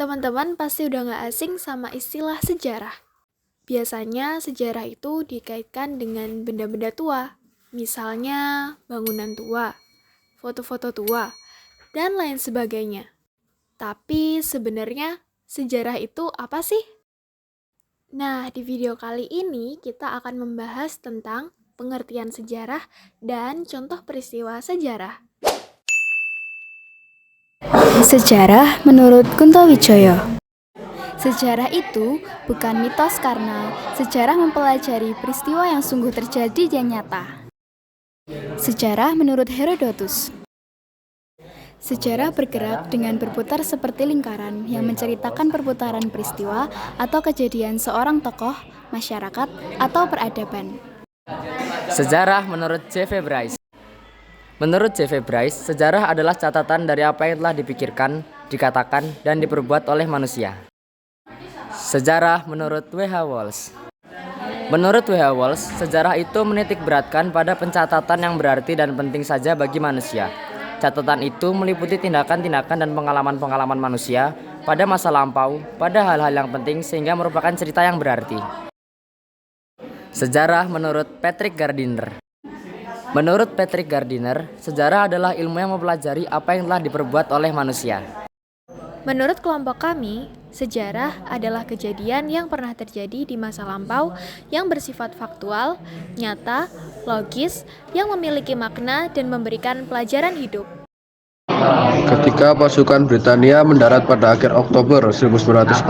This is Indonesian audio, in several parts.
Teman-teman pasti udah gak asing sama istilah sejarah. Biasanya sejarah itu dikaitkan dengan benda-benda tua, misalnya bangunan tua, foto-foto tua, dan lain sebagainya. Tapi sebenarnya sejarah itu apa sih? Nah, di video kali ini kita akan membahas tentang pengertian sejarah dan contoh peristiwa sejarah. Sejarah menurut Kunto Wijoyo. Sejarah itu bukan mitos karena sejarah mempelajari peristiwa yang sungguh terjadi dan nyata. Sejarah menurut Herodotus. Sejarah bergerak dengan berputar seperti lingkaran yang menceritakan perputaran peristiwa atau kejadian seorang tokoh, masyarakat, atau peradaban. Sejarah menurut J.V. Bryce. Menurut J.V. Bryce, sejarah adalah catatan dari apa yang telah dipikirkan, dikatakan, dan diperbuat oleh manusia. Sejarah menurut W.H. Walsh. Menurut W.H. Walsh, sejarah itu menitik beratkan pada pencatatan yang berarti dan penting saja bagi manusia. Catatan itu meliputi tindakan-tindakan dan pengalaman-pengalaman manusia pada masa lampau, pada hal-hal yang penting sehingga merupakan cerita yang berarti. Sejarah menurut Patrick Gardiner. Menurut Patrick Gardiner, sejarah adalah ilmu yang mempelajari apa yang telah diperbuat oleh manusia. Menurut kelompok kami, sejarah adalah kejadian yang pernah terjadi di masa lampau yang bersifat faktual, nyata, logis, yang memiliki makna dan memberikan pelajaran hidup. Ketika pasukan Britania mendarat pada akhir Oktober 1945,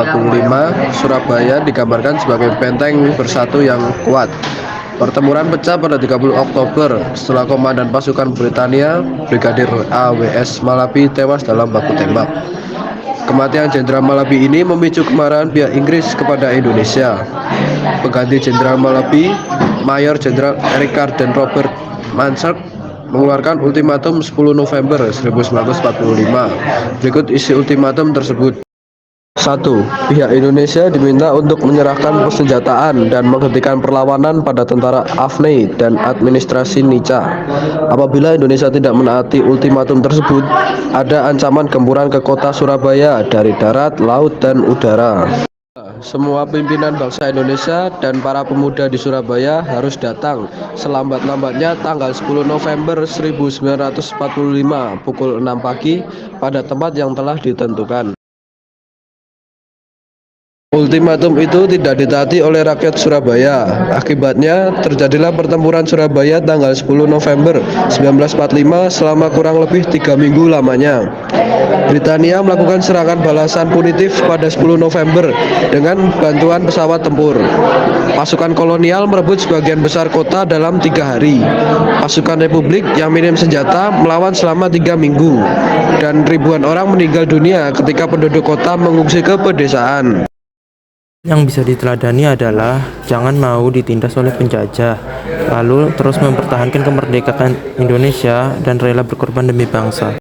Surabaya digambarkan sebagai benteng bersatu yang kuat. Pertempuran pecah pada 30 Oktober setelah komandan pasukan Britania, Brigadir A.W.S. Malabi tewas dalam baku tembak. Kematian Jenderal Malabi ini memicu kemarahan pihak Inggris kepada Indonesia. Pengganti Jenderal Malabi, Mayor Jenderal Eric Carden Robert Mansart, mengeluarkan ultimatum 10 November 1945. Berikut isi ultimatum tersebut. 1. Pihak Indonesia diminta untuk menyerahkan persenjataan dan menghentikan perlawanan pada tentara Afnei dan administrasi Nica. Apabila Indonesia tidak menaati ultimatum tersebut, ada ancaman gempuran ke kota Surabaya dari darat, laut, dan udara. Semua pimpinan bangsa Indonesia dan para pemuda di Surabaya harus datang selambat-lambatnya tanggal 10 November 1945 pukul 6 pagi pada tempat yang telah ditentukan. Ultimatum itu tidak ditaati oleh rakyat Surabaya. Akibatnya terjadilah pertempuran Surabaya tanggal 10 November 1945 selama kurang lebih 3 minggu lamanya. Britania melakukan serangan balasan punitif pada 10 November dengan bantuan pesawat tempur. Pasukan kolonial merebut sebagian besar kota dalam 3 hari. Pasukan Republik yang minim senjata melawan selama 3 minggu. Dan ribuan orang meninggal dunia ketika penduduk kota mengungsi ke pedesaan. Yang bisa diteladani adalah jangan mau ditindas oleh penjajah, lalu terus mempertahankan kemerdekaan Indonesia dan rela berkorban demi bangsa.